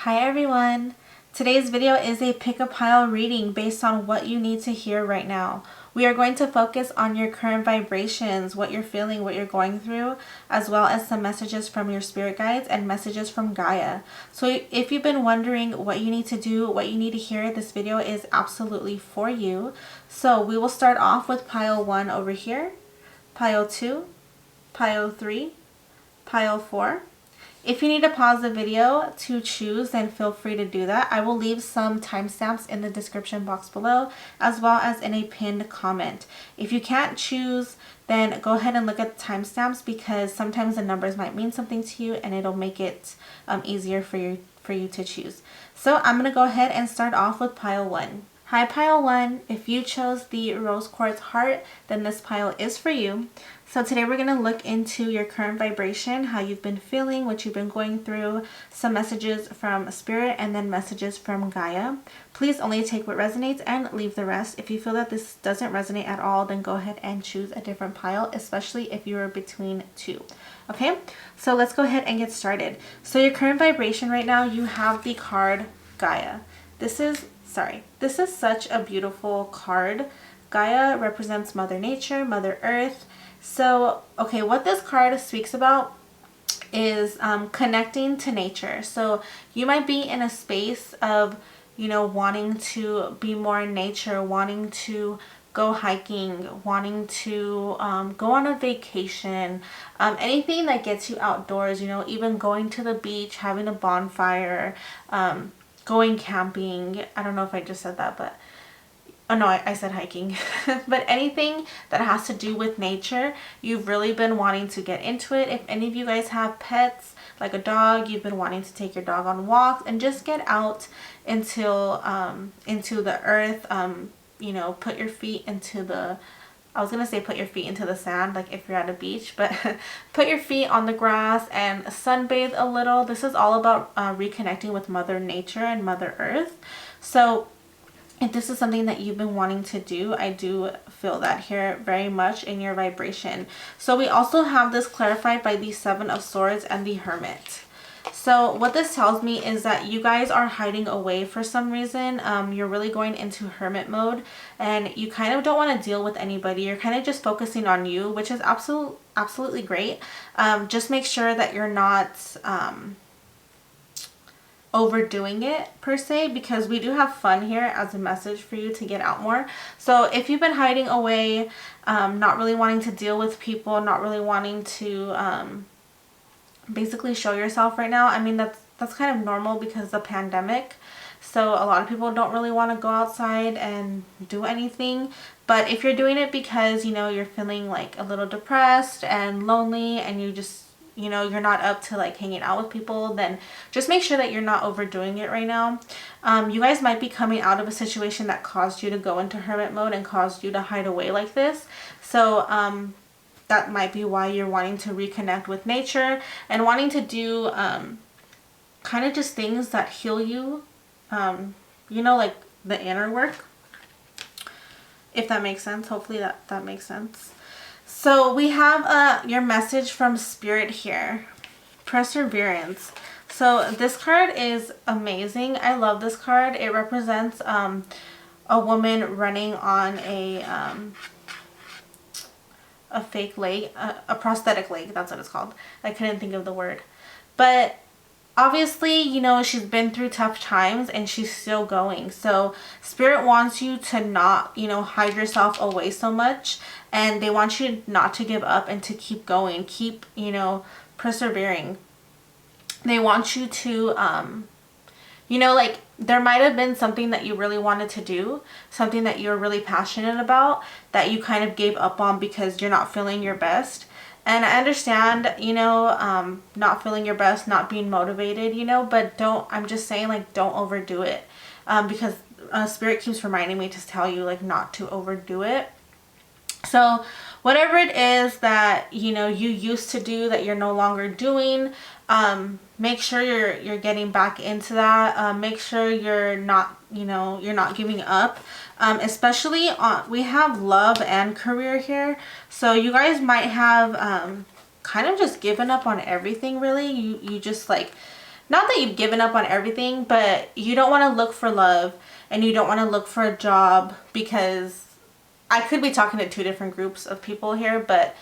Hi everyone! Today's video is a pick a pile reading based on what you need to hear right now. We are going to focus on your current vibrations, what you're feeling, what you're going through, as well as some messages from your spirit guides and messages from Gaia. So if you've been wondering what you need to do, what you need to hear, this video is absolutely for you. So we will start off with pile 1 over here, pile 2, pile 3, pile 4. If you need to pause the video to choose, then feel free to do that. I will leave some timestamps in the description box below, as well as in a pinned comment. If you can't choose, then go ahead and look at the timestamps, because sometimes the numbers might mean something to you and it'll make it easier for you to choose. So I'm going to go ahead and start off with pile 1. Hi pile 1, if you chose the rose quartz heart, then this pile is for you. So today we're going to look into your current vibration, how you've been feeling, what you've been going through, some messages from spirit, and then messages from Gaia. Please only take what resonates and leave the rest. If you feel that this doesn't resonate at all, then go ahead and choose a different pile, especially if you are between two. Okay, so let's go ahead and get started. So your current vibration right now, you have the card Gaia. This is such a beautiful card. Gaia represents Mother Nature, Mother Earth. So, okay, what this card speaks about is connecting to nature. So you might be in a space of, wanting to be more in nature, wanting to go hiking, wanting to go on a vacation, anything that gets you outdoors, even going to the beach, having a bonfire, going camping. I don't know if I just said that, but oh no, I said hiking. But anything that has to do with nature, you've really been wanting to get into it. If any of you guys have pets, like a dog, you've been wanting to take your dog on walks and just get out into the earth. Put your feet into the, I was gonna say put your feet into the sand, like if you're at a beach, but put your feet on the grass and sunbathe a little. This is all about reconnecting with Mother Nature and Mother Earth. So if this is something that you've been wanting to do, I do feel that here very much in your vibration. So we also have this clarified by the Seven of Swords and the Hermit. So what this tells me is that you guys are hiding away for some reason. You're really going into hermit mode, and you kind of don't want to deal with anybody. You're kind of just focusing on you, which is absolutely great. Just make sure that you're not overdoing it per se, because we do have fun here as a message for you to get out more. So if you've been hiding away, not really wanting to deal with people, not really wanting to basically show yourself right now, I mean that's kind of normal because of the pandemic. So a lot of people don't really want to go outside and do anything. But if you're doing it because you're feeling like a little depressed and lonely, and you just you're not up to like hanging out with people, then just make sure that you're not overdoing it right now. You guys might be coming out of a situation that caused you to go into hermit mode and caused you to hide away like this. So that might be why you're wanting to reconnect with nature and wanting to do kind of just things that heal you, like the inner work, if that makes sense. Hopefully that makes sense. So we have your message from spirit here, perseverance. So this card is amazing. I love this card. It represents a woman running on a fake leg, a prosthetic leg. That's what it's called. I couldn't think of the word, but obviously, she's been through tough times and she's still going. So spirit wants you to not, hide yourself away so much. And they want you not to give up and to keep going. Keep, persevering. They want you to, like there might have been something that you really wanted to do. Something that you're really passionate about that you kind of gave up on because you're not feeling your best. And I understand, not feeling your best, not being motivated, but I'm just saying, like, don't overdo it. Because spirit keeps reminding me to tell you, like, not to overdo it. So whatever it is that, you used to do that you're no longer doing, make sure you're getting back into that. Make sure you're not, you're not giving up. Especially we have love and career here. So you guys might have kind of just given up on everything, really. You just like not that you've given up on everything, but you don't want to look for love and you don't want to look for a job, because I could be talking to two different groups of people here, but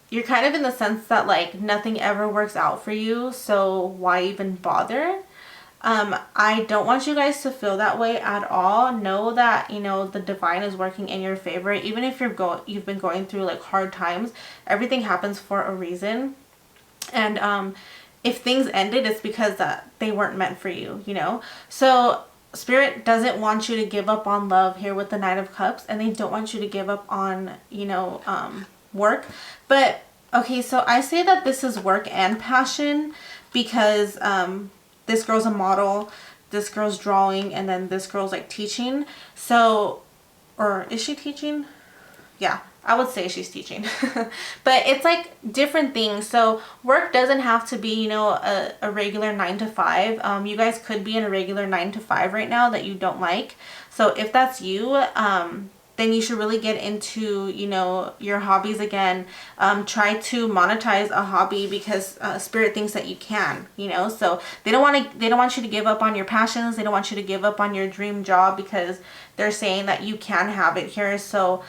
you're kind of in the sense that like nothing ever works out for you, so why even bother? I don't want you guys to feel that way at all. Know that, you know, the divine is working in your favor. Even if you've been going through like hard times, everything happens for a reason. And if things ended, it's because they weren't meant for you, you know? So Spirit doesn't want you to give up on love here with the Knight of Cups, and they don't want you to give up on, you know, work. But okay, so I say that this is work and passion because this girl's a model, this girl's drawing, and then this girl's like teaching. So, or is she teaching? Yeah, I would say she's teaching. But it's like different things. So work doesn't have to be, you know, a regular 9 to 5. You guys could be in a regular 9 to 5 right now that you don't like. So if that's you, then you should really get into, you know, your hobbies again. Try to monetize a hobby because Spirit thinks that you can, you know. So they don't want you to give up on your passions. They don't want you to give up on your dream job because they're saying that you can have it here. So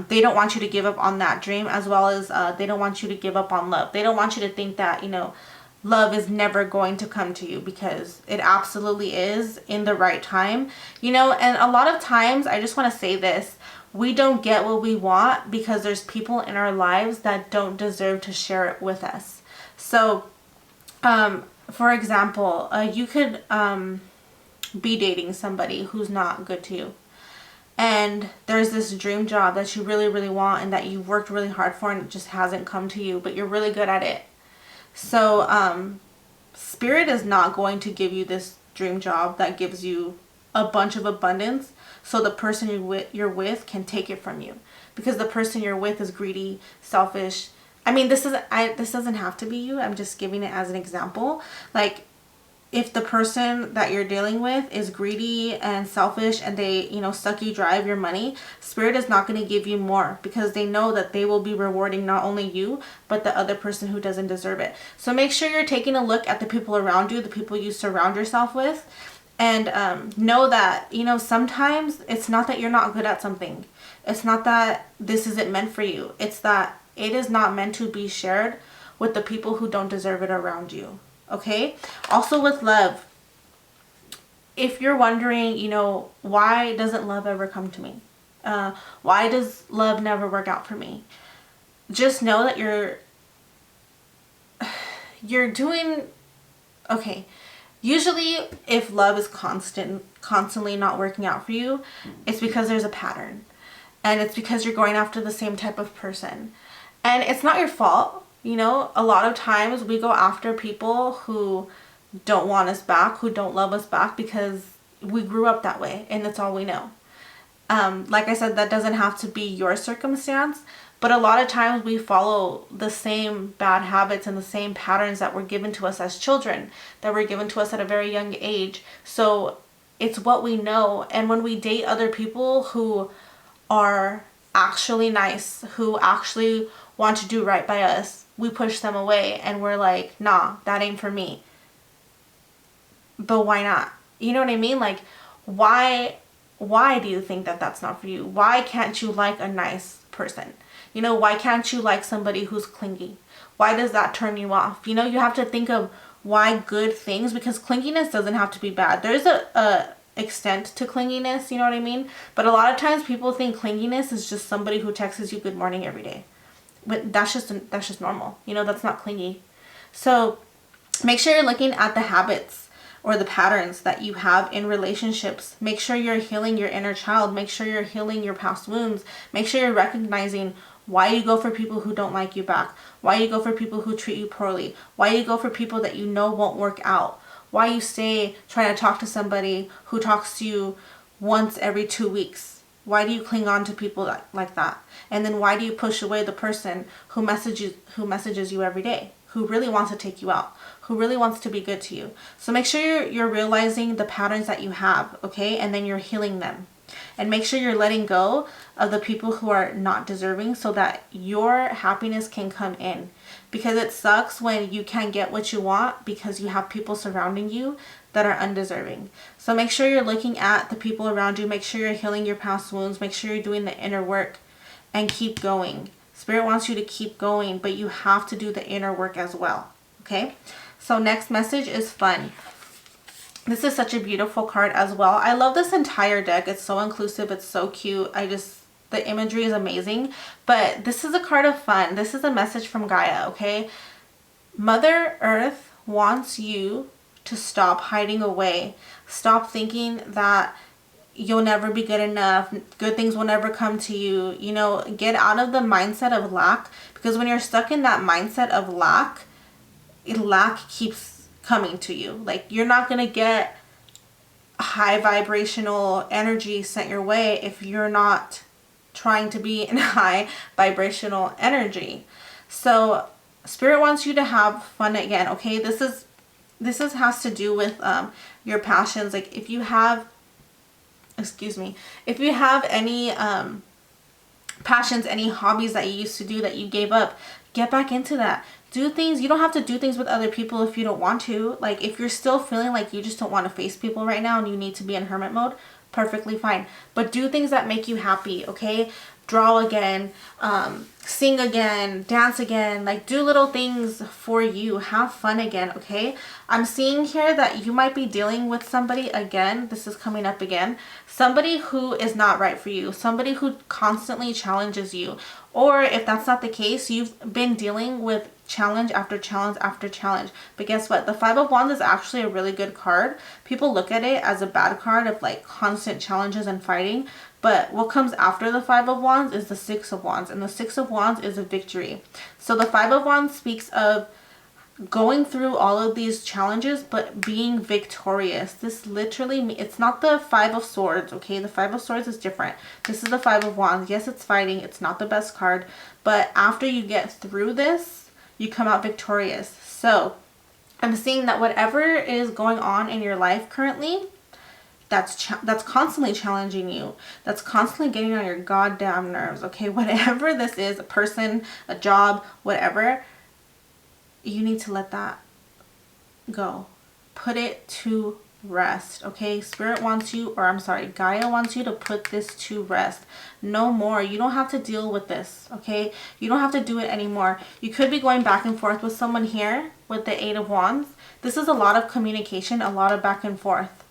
they don't want you to give up on that dream, as well as they don't want you to give up on love. They don't want you to think that, you know, love is never going to come to you, because it absolutely is in the right time, you know. And a lot of times, I just want to say this, we don't get what we want because there's people in our lives that don't deserve to share it with us. So for example, you could be dating somebody who's not good to you, and there's this dream job that you really, really want and that you've worked really hard for, and it just hasn't come to you, but you're really good at it. So Spirit is not going to give you this dream job that gives you a bunch of abundance, so the person you're with can take it from you, because the person you're with is greedy, selfish. I mean, this doesn't have to be you. I'm just giving it as an example. Like, if the person that you're dealing with is greedy and selfish and they, you know, suck you dry of your money, Spirit is not going to give you more, because they know that they will be rewarding not only you, but the other person who doesn't deserve it. So make sure you're taking a look at the people around you, the people you surround yourself with, and know that, you know, sometimes it's not that you're not good at something. It's not that this isn't meant for you. It's that it is not meant to be shared with the people who don't deserve it around you. Okay? Also with love, if you're wondering, you know, why doesn't love ever come to me? Why does love never work out for me? Just know that you're doing okay. Usually if love is constantly not working out for you, it's because there's a pattern, and it's because you're going after the same type of person, and it's not your fault. You know, a lot of times we go after people who don't want us back, who don't love us back, because we grew up that way and that's all we know. Like I said, that doesn't have to be your circumstance, but a lot of times we follow the same bad habits and the same patterns that were given to us as children, that were given to us at a very young age. So it's what we know. And when we date other people who are actually nice, who actually want to do right by us, we push them away and we're like, nah, that ain't for me. But why not? You know what I mean? Like, why do you think that that's not for you? Why can't you like a nice person? You know, why can't you like somebody who's clingy? Why does that turn you off? You know, you have to think of why good things, because clinginess doesn't have to be bad. There's a extent to clinginess, you know what I mean? But a lot of times people think clinginess is just somebody who texts you good morning every day. But that's just normal. You know, that's not clingy. So make sure you're looking at the habits or the patterns that you have in relationships. Make sure you're healing your inner child. Make sure you're healing your past wounds. Make sure you're recognizing why you go for people who don't like you back. Why you go for people who treat you poorly. Why you go for people that you know won't work out. Why you stay trying to talk to somebody who talks to you once every 2 weeks. Why do you cling on to people like that? And then why do you push away the person who messages you every day, who really wants to take you out, who really wants to be good to you? So make sure you're realizing the patterns that you have, okay? And then you're healing them. And make sure you're letting go of the people who are not deserving, so that your happiness can come in. because it sucks when you can't get what you want because you have people surrounding you that are undeserving. So make sure you're looking at the people around you. Make sure you're healing your past wounds. Make sure you're doing the inner work and keep going. Spirit wants you to keep going, but you have to do the inner work as well. Okay? So next message is fun. This is such a beautiful card as well. I love this entire deck. It's so inclusive. It's so cute. The imagery is amazing. But this is a card of fun. This is a message from Gaia, okay? Mother Earth wants you to stop hiding away. Stop thinking that you'll never be good enough. Good things will never come to you. You know, get out of the mindset of lack. Because when you're stuck in that mindset of lack keeps coming to you. Like, you're not going to get high vibrational energy sent your way if you're not trying to be in high vibrational energy. So Spirit wants you to have fun again, okay? This has to do with your passions. Like, if you have any passions, any hobbies that you used to do that you gave up, get back into that. Do things. You don't have to do things with other people if you don't want to. Like, if you're still feeling like you just don't want to face people right now and you need to be in hermit mode, perfectly fine. But do things that make you happy, okay? Draw again, sing again, dance again. Like, do little things for you. Have fun again, okay? I'm seeing here that you might be dealing with somebody again. This is coming up again. Somebody who is not right for you. Somebody who constantly challenges you. Or if that's not the case, you've been dealing with challenge after challenge after challenge. But guess what? The Five of Wands is actually a really good card. People look at it as a bad card of like constant challenges and fighting. But what comes after the Five of Wands is the Six of Wands. And the Six of Wands is a victory. So the Five of Wands speaks of going through all of these challenges but being victorious. This literally, it's not the Five of Swords, okay? The Five of Swords is different. This is the Five of Wands. Yes, it's fighting. It's not the best card. But after you get through this, you come out victorious. So I'm seeing that whatever is going on in your life currently, that's constantly challenging you, that's constantly getting on your goddamn nerves, okay? Whatever this is, a person, a job, whatever, you need to let that go. Put it to rest, okay? Spirit wants you, or I'm sorry, Gaia wants you to put this to rest. No more. You don't have to deal with this, okay? You don't have to do it anymore. You could be going back and forth with someone here with the Eight of Wands. This is a lot of communication, a lot of back and forth.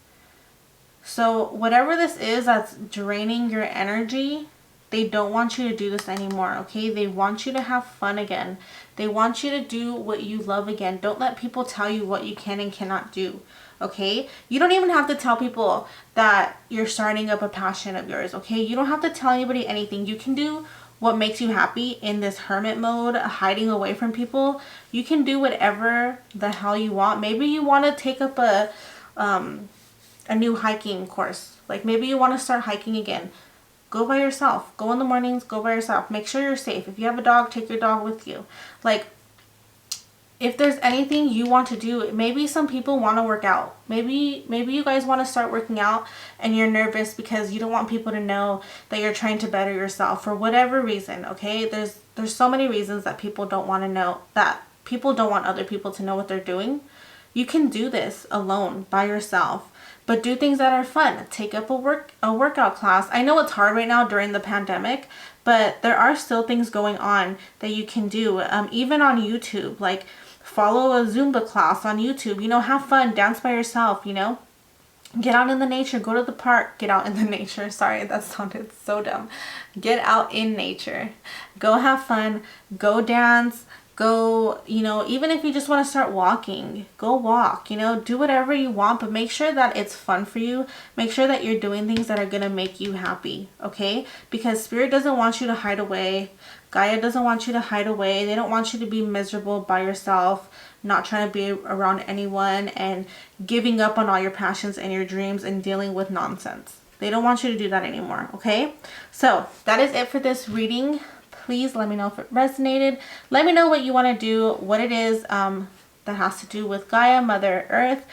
So whatever this is that's draining your energy, they don't want you to do this anymore, okay? They want you to have fun again. They want you to do what you love again. Don't let people tell you what you can and cannot do, okay? You don't even have to tell people that you're starting up a passion of yours, okay? You don't have to tell anybody anything. You can do what makes you happy in this hermit mode, hiding away from people. You can do whatever the hell you want. Maybe you want to take up a new hiking course. Like, maybe you want to start hiking again. Go by yourself. Go in the mornings, go by yourself. Make sure you're safe. If you have a dog, take your dog with you. Like, if there's anything you want to do, maybe some people want to work out. Maybe you guys want to start working out and you're nervous because you don't want people to know that you're trying to better yourself for whatever reason, okay? There's so many reasons that people don't want to know, that people don't want other people to know what they're doing. You can do this alone, by yourself. But do things that are fun. Take up a workout class. I know it's hard right now during the pandemic, but there are still things going on that you can do. Even on YouTube, like follow a Zumba class on YouTube. You know, have fun, dance by yourself, you know. Get out in the nature, go to the park, get out in the nature. Sorry, that sounded so dumb. Get out in nature. Go have fun, go dance. Go, you know, even if you just want to start walking, go walk, you know, do whatever you want, but make sure that it's fun for you. Make sure that you're doing things that are going to make you happy, okay? Because Spirit doesn't want you to hide away. Gaia doesn't want you to hide away. They don't want you to be miserable by yourself, not trying to be around anyone and giving up on all your passions and your dreams and dealing with nonsense. They don't want you to do that anymore, okay? So that is it for this reading. Please let me know if it resonated. Let me know what you want to do, what it is that has to do with Gaia, Mother Earth.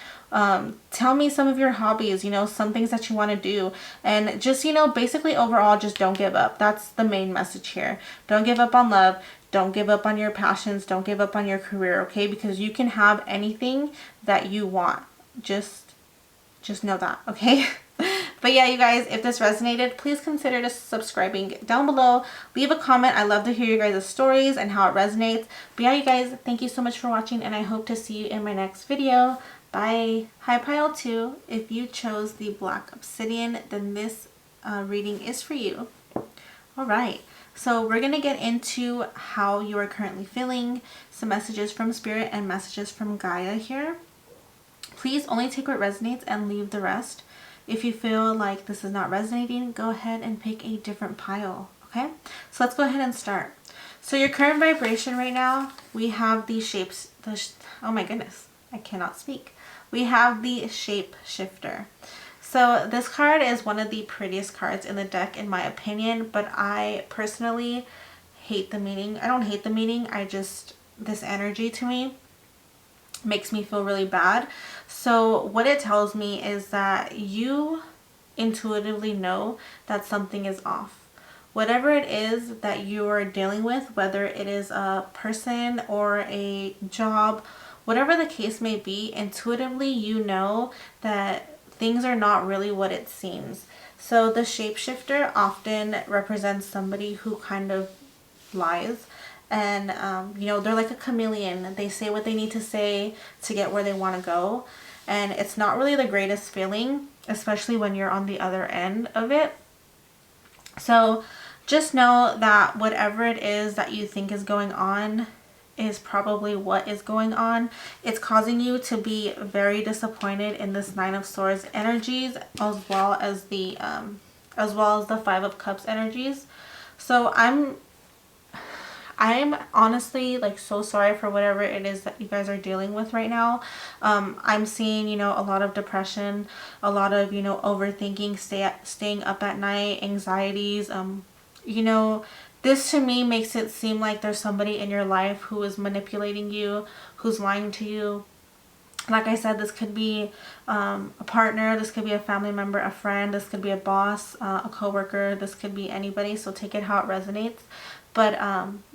Tell me some of your hobbies, you know, some things that you want to do. And just, you know, basically overall, just don't give up. That's the main message here. Don't give up on love. Don't give up on your passions. Don't give up on your career, okay? Because you can have anything that you want. Just know that, okay? But yeah, you guys, if this resonated, please consider subscribing down below. Leave a comment. I love to hear your guys' stories and how it resonates. But yeah, you guys, thank you so much for watching, and I hope to see you in my next video. Bye. Hi, Pile 2. If you chose the Black Obsidian, then this reading is for you. All right. So we're going to get into how you are currently feeling, some messages from Spirit and messages from Gaia here. Please only take what resonates and leave the rest. If you feel like this is not resonating, go ahead and pick a different pile, okay? So let's go ahead and start. So your current vibration right now, we have the shapes, oh my goodness, I cannot speak. We have the shape shifter. So this card is one of the prettiest cards in the deck in my opinion, but I personally hate the meaning. I don't hate the meaning, this energy to me makes me feel really bad. So what it tells me is that you intuitively know that something is off. Whatever it is that you are dealing with, whether it is a person or a job, whatever the case may be, intuitively you know that things are not really what it seems. So the shapeshifter often represents somebody who kind of lies. And, you know, they're like a chameleon. They say what they need to say to get where they want to go. And it's not really the greatest feeling, especially when you're on the other end of it. So just know that whatever it is that you think is going on is probably what is going on. It's causing you to be very disappointed in this Nine of Swords energies, as well as the 5 of Cups energies. So I'm honestly like so sorry for whatever it is that you guys are dealing with right now. I'm seeing, you know, a lot of depression, a lot of, you know, overthinking, staying up at night, anxieties. You know, this to me makes it seem like there's somebody in your life who is manipulating you, who's lying to you. Like I said, this could be a partner, this could be a family member, a friend, this could be a boss, a coworker, this could be anybody. So take it how it resonates. But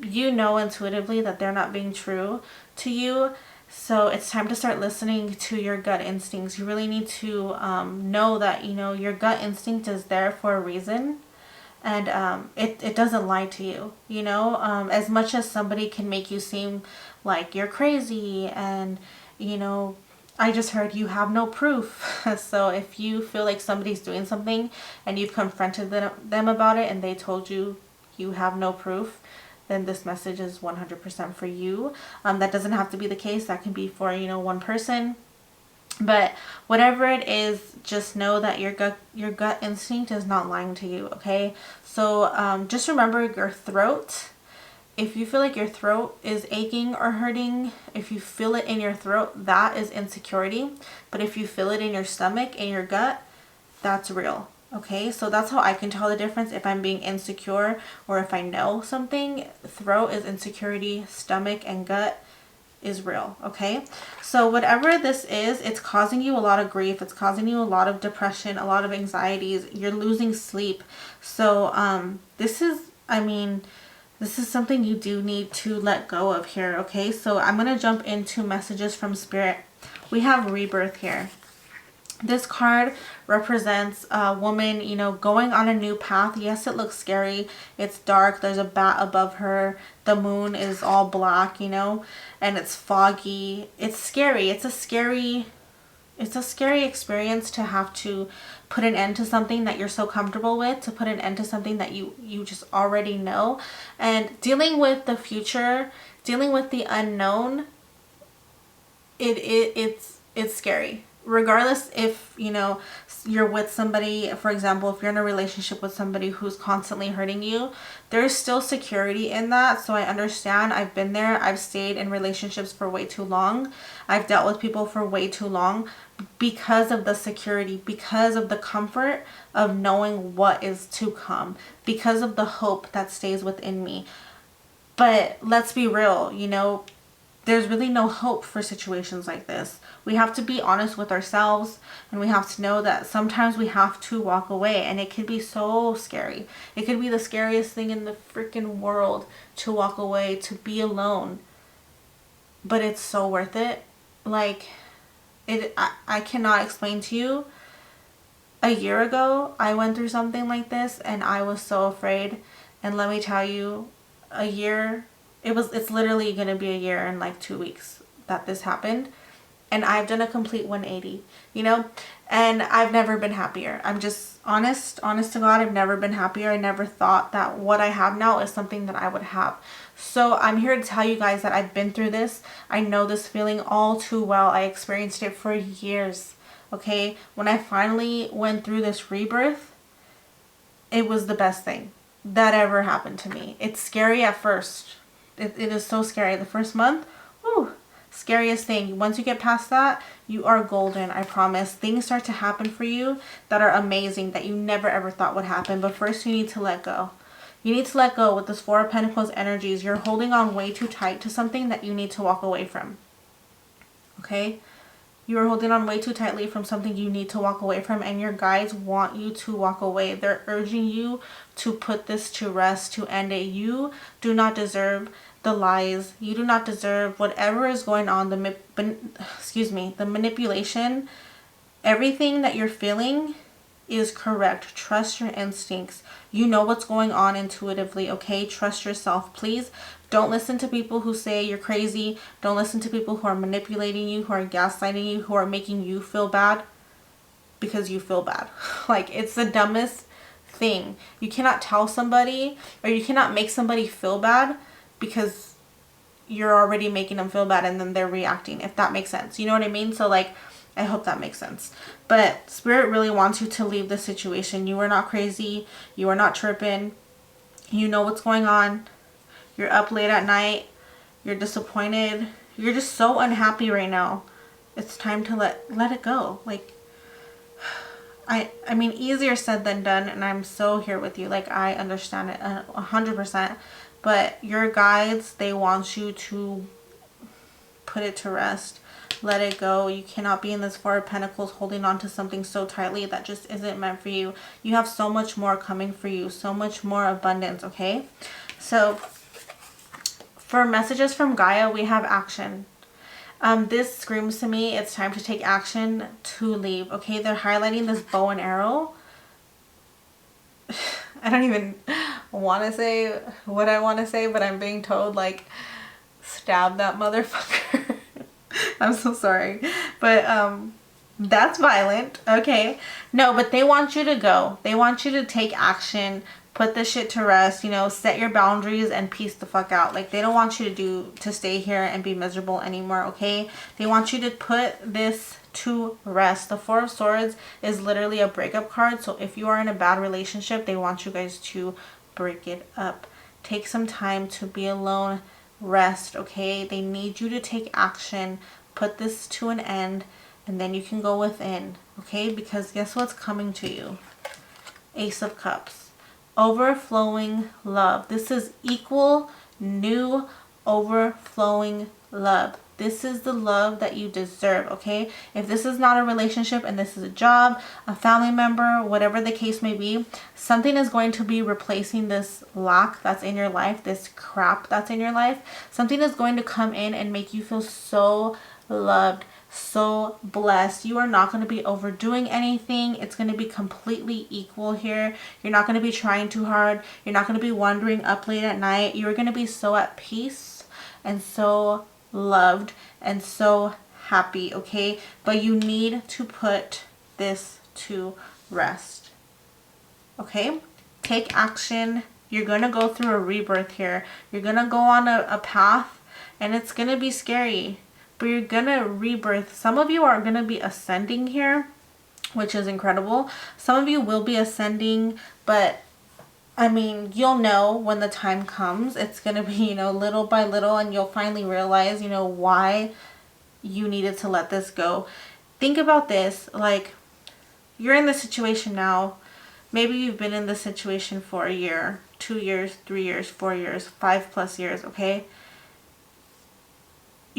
you know intuitively that they're not being true to you. So it's time to start listening to your gut instincts. You really need to know that, you know, your gut instinct is there for a reason. And it doesn't lie to you, you know. As much as somebody can make you seem like you're crazy and, you know, I just heard you have no proof. So if you feel like somebody's doing something and you've confronted them about it and they told you you have no proof, then this message is 100% for you. That doesn't have to be the case. That can be for, you know, one person. But whatever it is, just know that your gut instinct is not lying to you, okay? So just remember your throat. If you feel like your throat is aching or hurting, if you feel it in your throat, that is insecurity. But if you feel it in your stomach, in your gut, that's real. Okay, so that's how I can tell the difference if I'm being insecure or if I know something. Throat is insecurity, stomach and gut is real. Okay, so whatever this is, it's causing you a lot of grief, it's causing you a lot of depression, a lot of anxieties, you're losing sleep. So this is something you do need to let go of here. Okay, so I'm going to jump into messages from Spirit. We have rebirth here. This card represents a woman, you know, going on a new path. Yes, it looks scary. It's dark. There's a bat above her. The moon is all black, you know, and it's foggy. It's scary. It's a scary experience to have to put an end to something that you're so comfortable with, to put an end to something that you just already know. And dealing with the future, dealing with the unknown, it's scary. Regardless if, you know, you're with somebody, for example, if you're in a relationship with somebody who's constantly hurting you, there's still security in that. So I understand. I've been there. I've stayed in relationships for way too long. I've dealt with people for way too long because of the security, because of the comfort of knowing what is to come, because of the hope that stays within me. But let's be real, you know, there's really no hope for situations like this. We have to be honest with ourselves, and we have to know that sometimes we have to walk away, and it could be so scary. It could be the scariest thing in the freaking world to walk away, to be alone. But it's so worth it. Like, I cannot explain to you. A year ago, I went through something like this, and I was so afraid. And let me tell you, a year, it's literally going to be a year in like 2 weeks that this happened. And I've done a complete 180, you know, and I've never been happier. I'm just honest to God, I've never been happier. I never thought that what I have now is something that I would have. So I'm here to tell you guys that I've been through this. I know this feeling all too well. I experienced it for years. Okay, when I finally went through this rebirth, it was the best thing that ever happened to me. It's scary at first. It is so scary. The first month, whew, scariest thing. Once you get past that, you are golden. I promise. Things start to happen for you that are amazing, that you never ever thought would happen. But first, you need to let go. You need to let go. With this Four of Pentacles energies, you're holding on way too tight to something that you need to walk away from. Okay? You are holding on way too tightly from something you need to walk away from, and your guides want you to walk away. They're urging you to put this to rest, to end it. You do not deserve the lies. You do not deserve whatever is going on, the manipulation. Everything that you're feeling is correct. Trust your instincts. You know what's going on intuitively, okay? Trust yourself, please. Don't listen to people who say you're crazy. Don't listen to people who are manipulating you, who are gaslighting you, who are making you feel bad because you feel bad. Like, it's the dumbest thing. You cannot tell somebody, or you cannot make somebody feel bad because you're already making them feel bad and then they're reacting, if that makes sense. You know what I mean? So, like, I hope that makes sense. But Spirit really wants you to leave the situation. You are not crazy. You are not tripping. You know what's going on. You're up late at night. You're disappointed. You're just so unhappy right now. It's time to let it go. Like, I mean, easier said than done, and I'm so here with you. Like, I understand it 100%. But your guides, they want you to put it to rest. Let it go. You cannot be in this Four of Pentacles holding on to something so tightly that just isn't meant for you. You have so much more coming for you. So much more abundance, okay? So, for messages from Gaia, we have action. This screams to me, it's time to take action, to leave, okay? They're highlighting this bow and arrow. I don't even want to say what I want to say, but I'm being told, like, stab that motherfucker. I'm so sorry. But, that's violent, okay? No, but they want you to go. They want you to take action, put this shit to rest, you know, set your boundaries and peace the fuck out. Like, they don't want you to stay here and be miserable anymore, okay? They want you to put this to rest. The Four of Swords is literally a breakup card. So if you are in a bad relationship, they want you guys to break it up. Take some time to be alone, rest, okay? They need you to take action, put this to an end, and then you can go within, okay? Because guess what's coming to you? Ace of Cups. Overflowing love. This is equal, new, overflowing love. This is the love that you deserve, okay? If this is not a relationship and this is a job, a family member, whatever the case may be, something is going to be replacing this lack that's in your life, this crap that's in your life. Something is going to come in and make you feel so loved, so blessed. You are not going to be overdoing anything. It's going to be completely equal here. You're not going to be trying too hard. You're not going to be wandering up late at night. You're going to be so at peace and so loved and so happy, okay? But you need to put this to rest, okay? Take action. You're going to go through a rebirth here. You're going to go on a path, and it's going to be scary. But you're going to rebirth. Some of you are going to be ascending here, which is incredible. Some of you will be ascending, but I mean, you'll know when the time comes. It's going to be, you know, little by little, and you'll finally realize, you know, why you needed to let this go. Think about this. Like, you're in this situation now. Maybe you've been in this situation for a year, 2 years, 3 years, 4 years, 5+ years, okay?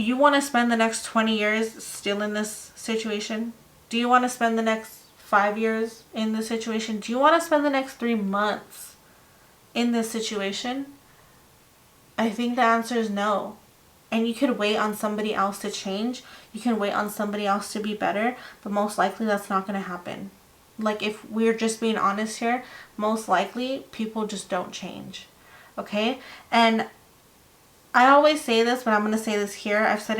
you want to spend the next 20 years still in this situation? Do you want to spend the next 5 years in this situation? Do you want to spend the next 3 months in this situation? I think the answer is no. And you could wait on somebody else to change. You can wait on somebody else to be better, but most likely that's not going to happen. Like, if we're just being honest here, most likely people just don't change. Okay? And I always say this, but I'm going to say this here. I've said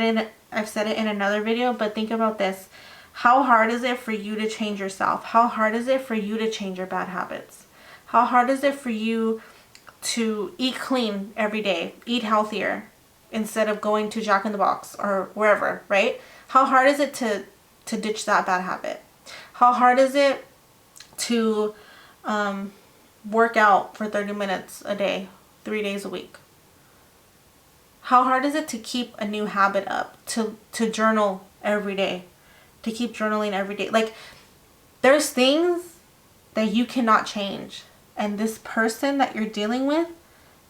it in another video, but think about this. How hard is it for you to change yourself? How hard is it for you to change your bad habits? How hard is it for you to eat clean every day, eat healthier, instead of going to Jack in the Box or wherever, right? How hard is it to ditch that bad habit? How hard is it to work out for 30 minutes a day, 3 days a week? How hard is it to keep a new habit up, to journal every day, to keep journaling every day? Like, there's things that you cannot change. And this person that you're dealing with,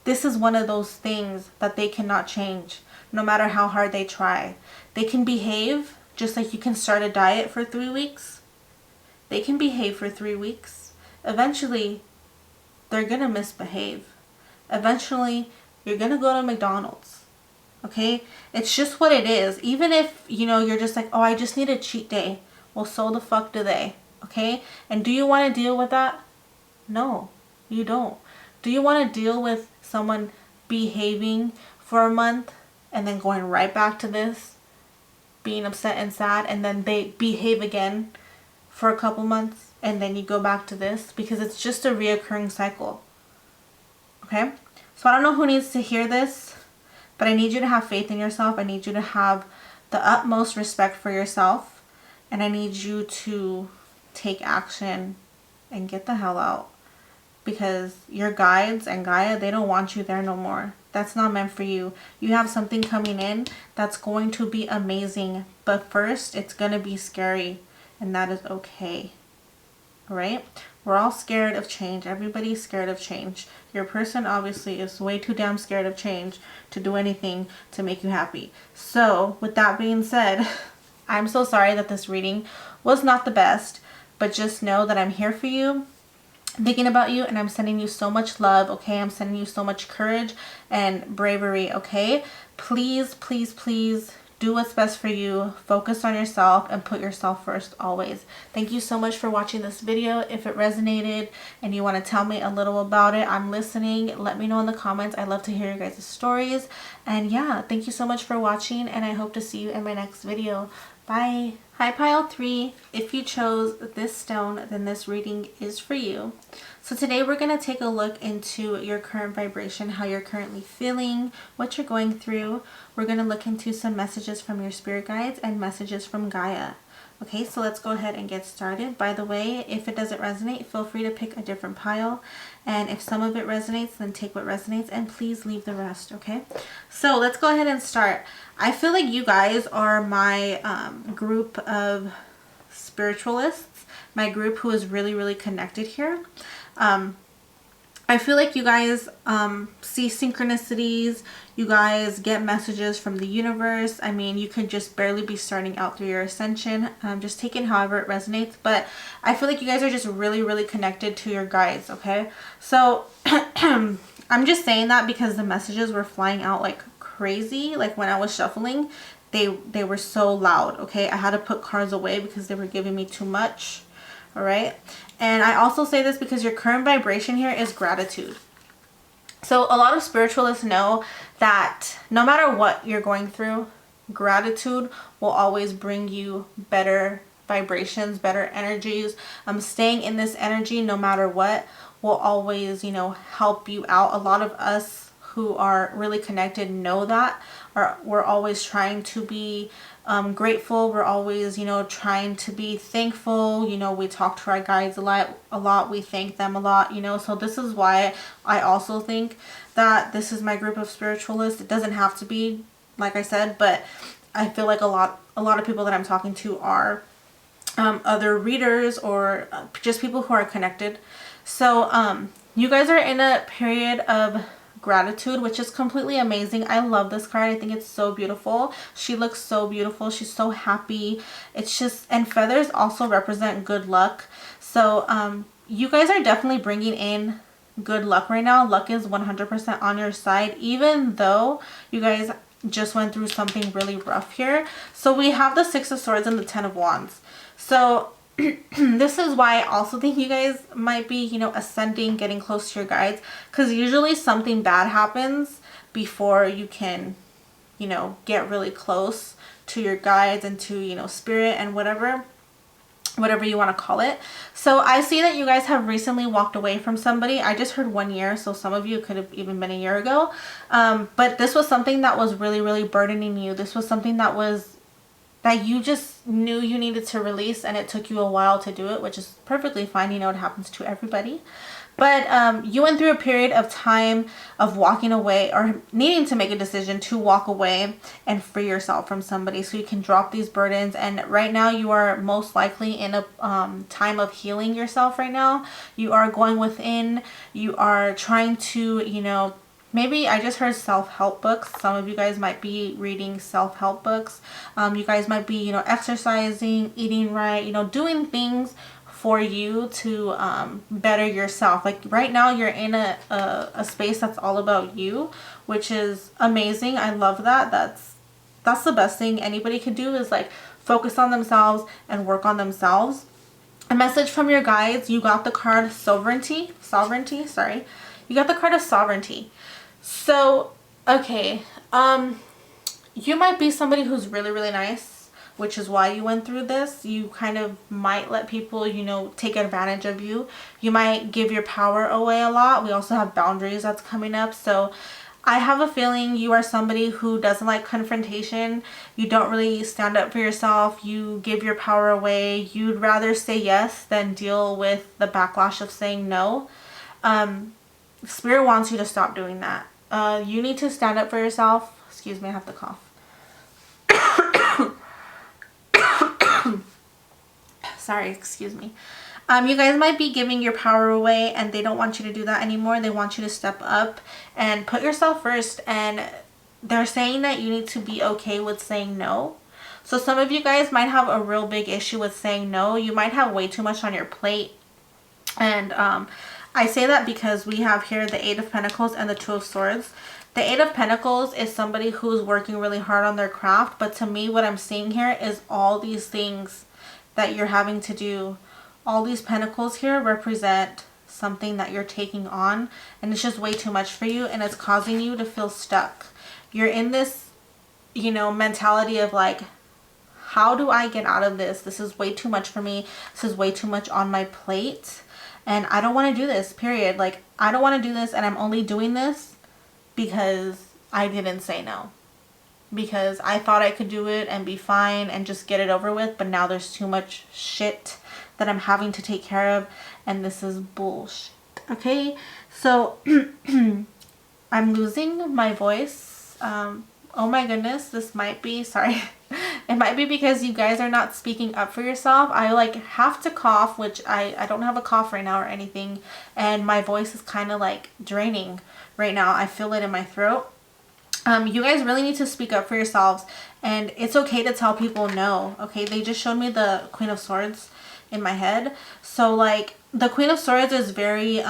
this is one of those things that they cannot change, no matter how hard they try. They can behave just like you can start a diet for 3 weeks. They can behave for 3 weeks. Eventually, they're going to misbehave. Eventually, you're going to go to McDonald's. Okay? It's just what it is. Even if, you're just like, oh, I just need a cheat day. Well, so the fuck do they. Okay? And do you want to deal with that? No, you don't. Do you want to deal with someone behaving for a month and then going right back to this, being upset and sad, and then they behave again for a couple months and then you go back to this? Because it's just a reoccurring cycle. Okay? So I don't know who needs to hear this, but I need you to have faith in yourself. I need you to have the utmost respect for yourself, and I need you to take action and get the hell out. Because your guides and Gaia, they don't want you there no more. That's not meant for you. You have something coming in that's going to be amazing. But first, it's going to be scary. And that is okay. Alright? We're all scared of change. Everybody's scared of change. Your person obviously is way too damn scared of change to do anything to make you happy. So, with that being said, I'm so sorry that this reading was not the best. But just know that I'm here for you, thinking about you, and I'm sending you so much love, okay? I'm sending you so much courage and bravery, okay? Please, please, please do what's best for you. Focus on yourself and put yourself first always. Thank you so much for watching this video. If it resonated and you want to tell me a little about it, I'm listening. Let me know in the comments. I love to hear your guys' stories. And yeah, thank you so much for watching, and I hope to see you in my next video. Bye. Hi Pile 3, if you chose this stone, then this reading is for you. So today we're going to take a look into your current vibration, how you're currently feeling, what you're going through. We're going to look into some messages from your spirit guides and messages from Gaia. Okay, so let's go ahead and get started. By the way, if it doesn't resonate, feel free to pick a different pile. And if some of it resonates, then take what resonates, and please leave the rest, okay? So let's go ahead and start. I feel like you guys are my group of spiritualists, my group who is really, really connected here. I feel like you guys see synchronicities, you guys get messages from the universe. I mean, you could just barely be starting out through your ascension. Just take it however it resonates. But I feel like you guys are just really, really connected to your guides, okay? So I'm just saying that because the messages were flying out like crazy. Like when I was shuffling, they were so loud, okay? I had to put cards away because they were giving me too much. All right. And I also say this because your current vibration here is gratitude. So a lot of spiritualists know that no matter what you're going through, gratitude will always bring you better vibrations, better energies. Staying in this energy no matter what will always, help you out. A lot of us who are really connected know that. We're always trying to be grateful. We're always, trying to be thankful. We talk to our guides a lot. We thank them a lot, So this is why I also think that this is my group of spiritualists. It doesn't have to be, like I said, but I feel like a lot of people that I'm talking to are other readers or just people who are connected. So you guys are in a period of gratitude, which is completely amazing. I love this card. I think it's so beautiful. She looks so beautiful. She's so happy. It's just, and feathers also represent good luck. So you guys are definitely bringing in good luck right now. Luck is 100% on your side, even though you guys just went through something really rough here. So we have the Six of Swords and the Ten of Wands. So this is why I also think you guys might be, you know, ascending, getting close to your guides, because usually something bad happens before you can, you know, get really close to your guides and to, you know, spirit and whatever you want to call it. So I see that you guys have recently walked away from somebody. I just heard 1 year, so some of you could have even been a year ago. But this was something that was really, really burdening you. This was something that you just knew you needed to release, and it took you a while to do it, which is perfectly fine. You know, it happens to everybody. But you went through a period of time of walking away, or needing to make a decision to walk away and free yourself from somebody so you can drop these burdens. And right now you are most likely in a time of healing yourself right now. You are going within. You are trying to, you know, maybe I just heard self-help books. Some of you guys might be reading self-help books. You guys might be, you know, exercising, eating right, you know, doing things for you to better yourself. Like right now you're in a space that's all about you, which is amazing. I love that. That's the best thing anybody can do, is like focus on themselves and work on themselves. A message from your guides. You got the card sovereignty, sorry. You got the card of sovereignty. So, okay, you might be somebody who's really, really nice, which is why you went through this. You kind of might let people, you know, take advantage of you. You might give your power away a lot. We also have boundaries that's coming up. So I have a feeling you are somebody who doesn't like confrontation. You don't really stand up for yourself. You give your power away. You'd rather say yes than deal with the backlash of saying no. Spirit wants you to stop doing that. You need to stand up for yourself. Excuse me, I have to cough. Sorry, excuse me. You guys might be giving your power away, and they don't want you to do that anymore. They want you to step up and put yourself first. And they're saying that you need to be okay with saying no. So some of you guys might have a real big issue with saying no. You might have way too much on your plate. And I say that because we have here the Eight of Pentacles and the Two of Swords. The Eight of Pentacles is somebody who's working really hard on their craft. But to me, what I'm seeing here is all these things that you're having to do. All these pentacles here represent something that you're taking on, and it's just way too much for you, and it's causing you to feel stuck. You're in this, you know, mentality of like, how do I get out of this? This is way too much for me. This is way too much on my plate, and I don't want to do this, period. Like, I don't want to do this, and I'm only doing this because I didn't say no. Because I thought I could do it and be fine and just get it over with, but now there's too much shit that I'm having to take care of, and this is bullshit. Okay, so I'm losing my voice. Oh my goodness, this might be, sorry, it might be because you guys are not speaking up for yourself. I like have to cough, which I don't have a cough right now or anything, and my voice is kind of like draining right now. I feel it in my throat. You guys really need to speak up for yourselves, and it's okay to tell people no. Okay, they just showed me the Queen of Swords in my head. So like the Queen of Swords is very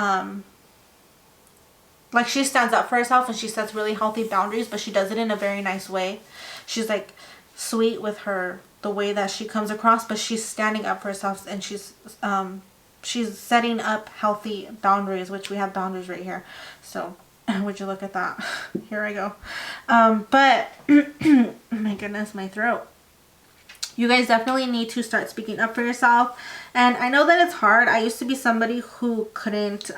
like, she stands up for herself and she sets really healthy boundaries, but she does it in a very nice way. She's like sweet with the way that she comes across, but she's standing up for herself, and she's setting up healthy boundaries, which we have boundaries right here. So would you look at that? Here I go. But my goodness, my throat. You guys definitely need to start speaking up for yourself. And I know that it's hard. I used to be somebody who couldn't,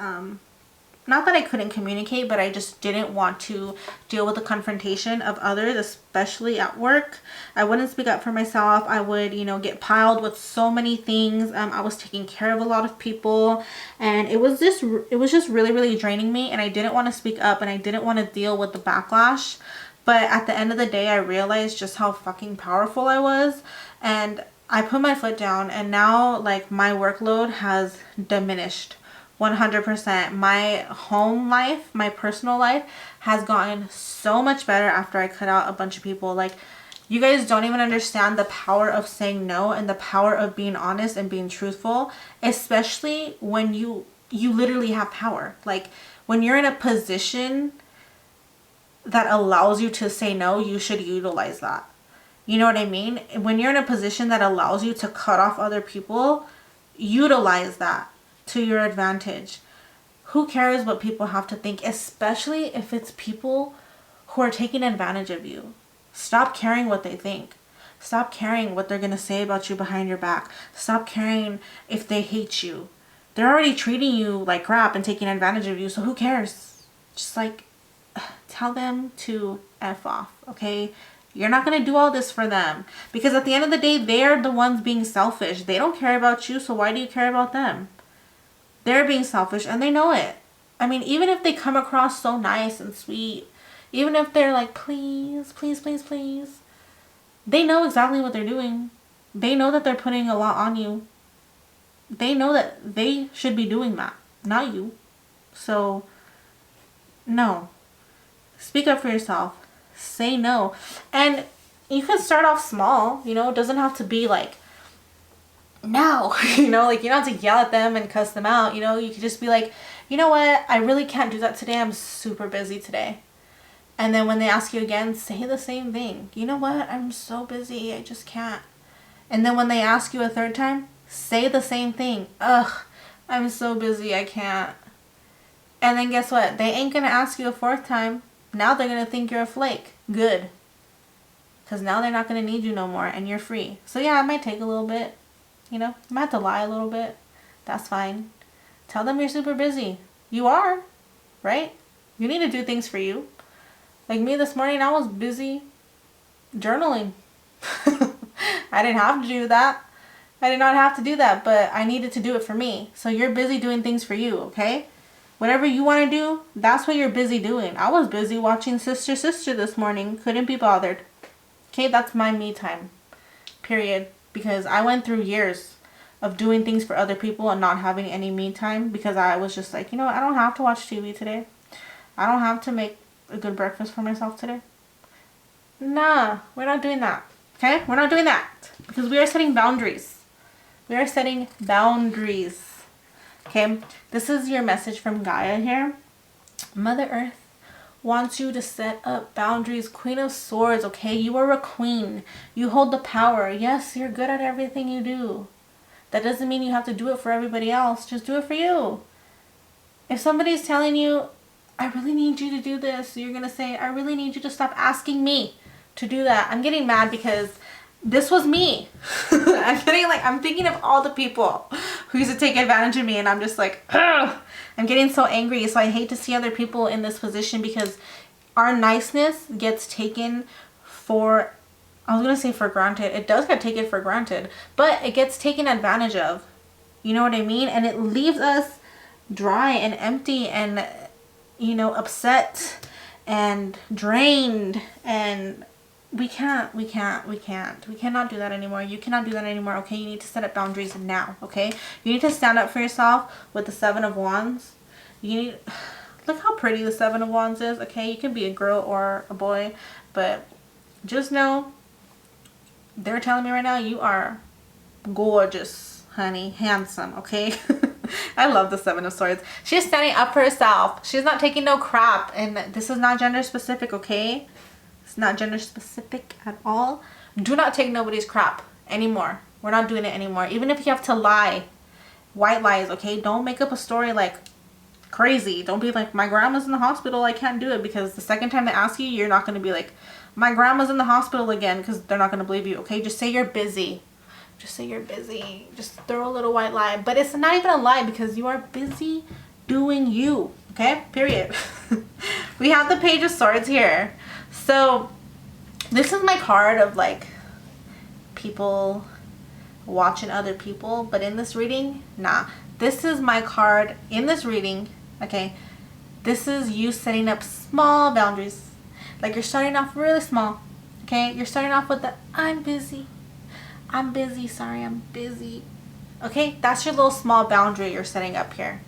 not that I couldn't communicate, but I just didn't want to deal with the confrontation of others, especially at work. I wouldn't speak up for myself. I would, you know, get piled with so many things. I was taking care of a lot of people, and it was just really, really draining me, and I didn't want to speak up, and I didn't want to deal with the backlash. But at the end of the day, I realized just how fucking powerful I was, and I put my foot down, and now like my workload has diminished 100%. My home life, my personal life has gotten so much better after I cut out a bunch of people. Like, you guys don't even understand the power of saying no and the power of being honest and being truthful, especially when you literally have power. Like, when you're in a position that allows you to say no, you should utilize that. You know what I mean? When you're in a position that allows you to cut off other people, utilize that to your advantage. Who cares what people have to think, especially if it's people who are taking advantage of you. Stop caring what they think. Stop caring what they're going to say about you behind your back. Stop caring if they hate you. They're already treating you like crap and taking advantage of you, so who cares? Just like, tell them to F off, okay? You're not going to do all this for them. Because at the end of the day, they're the ones being selfish. They don't care about you, so why do you care about them? They're being selfish and they know it. I mean, even if they come across so nice and sweet, even if they're like, please, please, please, please, they know exactly what they're doing. They know that they're putting a lot on you. They know that they should be doing that, not you. So, no. Speak up for yourself. Say no. And you can start off small, you know, it doesn't have to be like, no, you know, like you don't have to yell at them and cuss them out, you know, you could just be like, you know what, I really can't do that today, I'm super busy today. And then when they ask you again, say the same thing. You know what, I'm so busy, I just can't. And then when they ask you a third time, say the same thing. Ugh, I'm so busy, I can't. And then guess what, they ain't gonna ask you a fourth time. Now they're gonna think you're a flake. Good. Because now they're not gonna need you no more and you're free. So yeah, it might take a little bit. You know, you might have to lie a little bit. That's fine. Tell them you're super busy. You are, right? You need to do things for you. Like me this morning, I was busy journaling. I didn't have to do that. I did not have to do that, but I needed to do it for me. So you're busy doing things for you, okay? Whatever you want to do, that's what you're busy doing. I was busy watching Sister this morning. Couldn't be bothered. Okay, that's my me time. Period. Because I went through years of doing things for other people and not having any me time because I was just like, you know what, I don't have to watch TV today. I don't have to make a good breakfast for myself today. Nah, we're not doing that. Okay? We're not doing that. Because we are setting boundaries. We are setting boundaries. Okay? This is your message from Gaia here. Mother Earth wants you to set up boundaries. Queen of Swords, okay? You are a queen. You hold the power. Yes, you're good at everything you do. That doesn't mean you have to do it for everybody else. Just do it for you. If somebody's telling you, I really need you to do this, you're going to say, I really need you to stop asking me to do that. I'm getting mad because this was me. I'm thinking of all the people who used to take advantage of me and I'm just like, ugh. I'm getting so angry. So I hate to see other people in this position because our niceness gets taken for, I was going to say for granted. It does get taken for granted, but it gets taken advantage of. You know what I mean? And it leaves us dry and empty and, you know, upset and drained, and we cannot do that anymore. You cannot do that anymore, okay? You need to set up boundaries now, okay? You need to stand up for yourself with the Seven of Wands. You need, look how pretty the Seven of Wands is, okay? You can be a girl or a boy, but just know, they're telling me right now, you are gorgeous, honey, handsome, okay? I love the Seven of Swords. She's standing up for herself. She's not taking no crap, and this is not gender specific, okay? It's not gender specific at all. Do not take nobody's crap anymore. We're not doing it anymore. Even if you have to lie, white lies, okay? Don't make up a story like crazy. Don't be like, my grandma's in the hospital, I can't do it, because the second time they ask you, you're not going to be like, my grandma's in the hospital again, because they're not going to believe you, okay? Just say you're busy. Just say you're busy. Just throw a little white lie. But it's not even a lie because you are busy doing you, okay? Period. We have the Page of Swords here. So this is my card of like people watching other people, but in this reading, nah. This is my card in this reading, okay? This is you setting up small boundaries. Like you're starting off really small, okay? You're starting off with the, I'm busy, sorry, I'm busy. Okay, that's your little small boundary you're setting up here.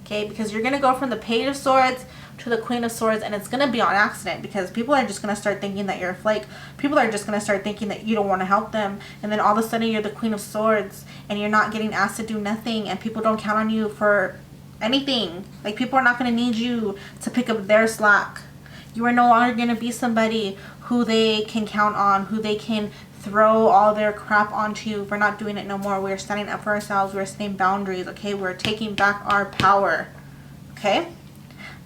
okay? Because you're going to go from the Page of Swords to the Queen of Swords, and it's going to be on accident because people are just going to start thinking that you're a flake. People are just going to start thinking that you don't want to help them, and then all of a sudden you're the Queen of Swords and you're not getting asked to do nothing, and people don't count on you for anything. Like, people are not going to need you to pick up their slack. You are no longer going to be somebody who they can count on, who they can throw all their crap onto you. We're not doing it no more. We're standing up for ourselves. We're setting boundaries, okay? We're taking back our power, okay?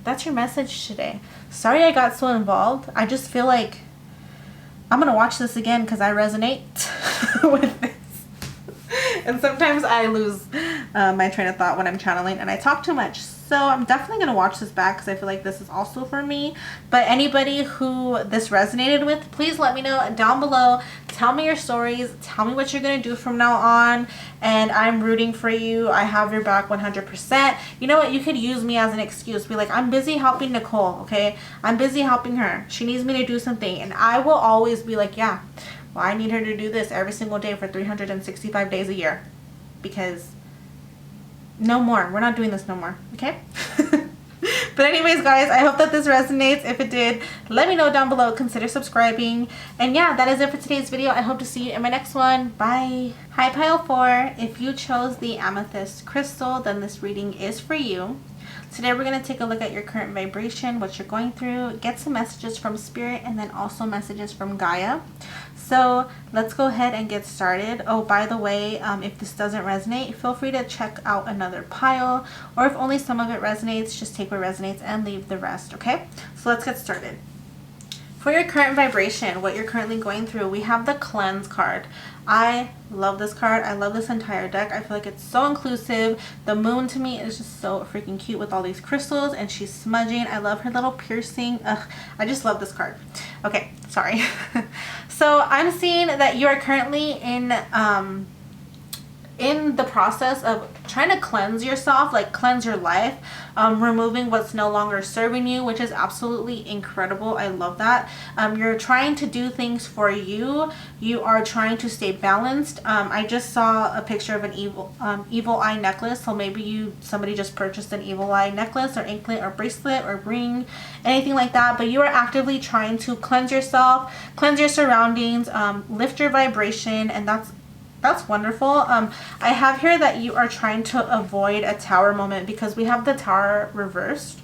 That's your message today. Sorry I got so involved. I just feel like I'm going to watch this again because I resonate with this. And sometimes I lose my train of thought when I'm channeling and I talk too much. So I'm definitely going to watch this back because I feel like this is also for me. But anybody who this resonated with, please let me know down below. Tell me your stories. Tell me what you're going to do from now on. And I'm rooting for you. I have your back 100%. You know what? You could use me as an excuse. Be like, I'm busy helping Nicole, okay? I'm busy helping her. She needs me to do something. And I will always be like, yeah, well, I need her to do this every single day for 365 days a year. Because no more. We're not doing this no more. Okay? But anyways, guys, I hope that this resonates. If it did, let me know down below. Consider subscribing. And yeah, that is it for today's video. I hope to see you in my next one. Bye. Hi, Pile 4. If you chose the amethyst crystal, then this reading is for you. Today we're going to take a look at your current vibration, what you're going through, get some messages from Spirit, and then also messages from Gaia. So let's go ahead and get started. Oh, by the way, if this doesn't resonate, feel free to check out another pile, or if only some of it resonates, just take what resonates and leave the rest, okay? So let's get started. For your current vibration, what you're currently going through, we have the Cleanse card. I love this card. I love this entire deck. I feel like it's so inclusive. The moon to me is just so freaking cute with all these crystals, and she's smudging. I love her little piercing. Ugh, I just love this card. Okay, sorry. So I'm seeing that you are currently in the process of trying to cleanse yourself, like cleanse your life, removing what's no longer serving you, which is absolutely incredible. I love that. You're trying to do things for you. You are trying to stay balanced. I just saw a picture of an evil eye necklace. So maybe somebody just purchased an evil eye necklace or anklet or bracelet or ring, anything like that. But you are actively trying to cleanse yourself, cleanse your surroundings, lift your vibration, and that's wonderful. I have here that you are trying to avoid a tower moment because we have the tower reversed.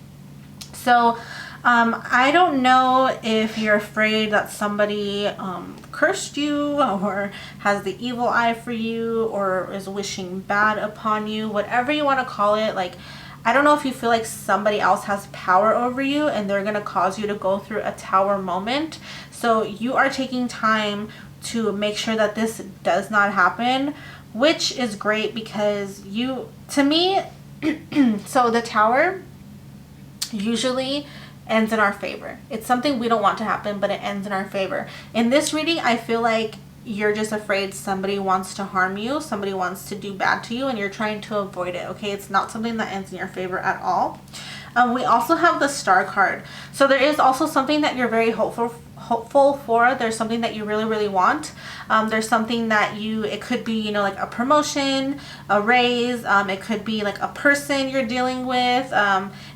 So I don't know if you're afraid that somebody cursed you or has the evil eye for you or is wishing bad upon you, whatever you want to call it. Like, I don't know if you feel like somebody else has power over you and they're going to cause you to go through a tower moment. So you are taking time to make sure that this does not happen, which is great because to me, so the tower usually ends in our favor. It's something we don't want to happen, but it ends in our favor. In this reading, I feel like you're just afraid somebody wants to harm you, somebody wants to do bad to you, and you're trying to avoid it, okay? It's not something that ends in your favor at all. We also have the Star card. So there is also something that you're very hopeful for. There's something that you really, really want. There's something that it could be, you know, like a promotion, a raise. It could be like a person you're dealing with.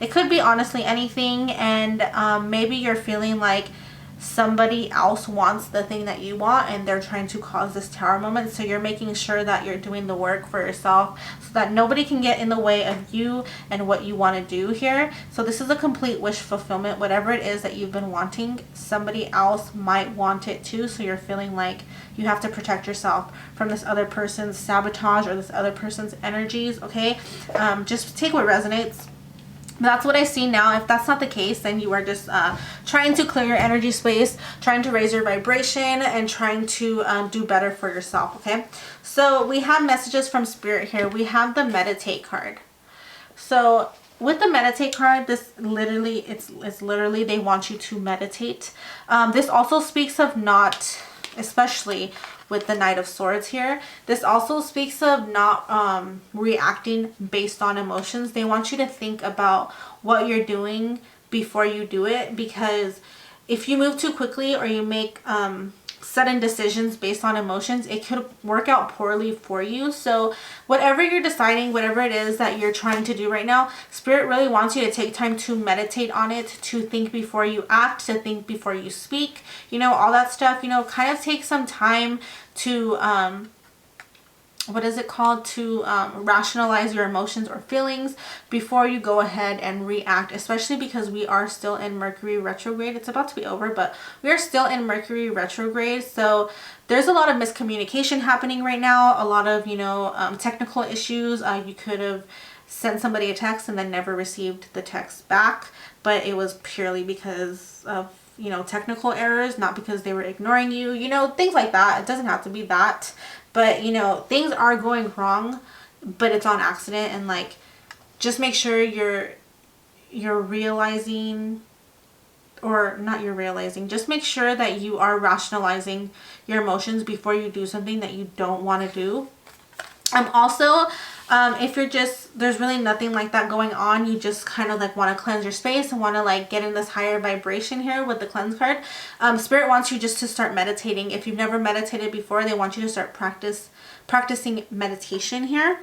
It could be honestly anything. And maybe you're feeling like somebody else wants the thing that you want and they're trying to cause this tower moment. So you're making sure that you're doing the work for yourself so that nobody can get in the way of you and what you want to do here. So this is a complete wish fulfillment. Whatever it is that you've been wanting, somebody else might want it too. So you're feeling like you have to protect yourself from this other person's sabotage or this other person's energies, okay? Just take what resonates. That's what I see now. If that's not the case, then you are just trying to clear your energy space, trying to raise your vibration, and trying to do better for yourself, okay? So we have messages from Spirit here. We have the Meditate card. So with the Meditate card, this literally, it's literally they want you to meditate. This also speaks of not, especially with the Knight of Swords here, this also speaks of not reacting based on emotions. They want you to think about what you're doing before you do it, because if you move too quickly or you make sudden decisions based on emotions, it could work out poorly for you. So whatever you're deciding, whatever it is that you're trying to do right now, Spirit really wants you to take time to meditate on it, to think before you act, to think before you speak, you know, all that stuff. You know, kind of take some time to what is it called, to rationalize your emotions or feelings before you go ahead and react, especially because we are still in Mercury retrograde. It's about to be over, but we are still in Mercury retrograde, so there's a lot of miscommunication happening right now, a lot of, you know, technical issues. You could have sent somebody a text and then never received the text back, but it was purely because of, you know, technical errors, not because they were ignoring you, you know, things like that. It doesn't have to be that. But, you know, things are going wrong, but it's on accident. And, like, just make sure you're realizing, or not you're realizing, just make sure that you are rationalizing your emotions before you do something that you don't want to do. Also, if you're just, there's really nothing like that going on, you just kind of like want to cleanse your space and want to like get in this higher vibration here with the cleanse card, Spirit wants you just to start meditating. If you've never meditated before, they want you to start practicing meditation here.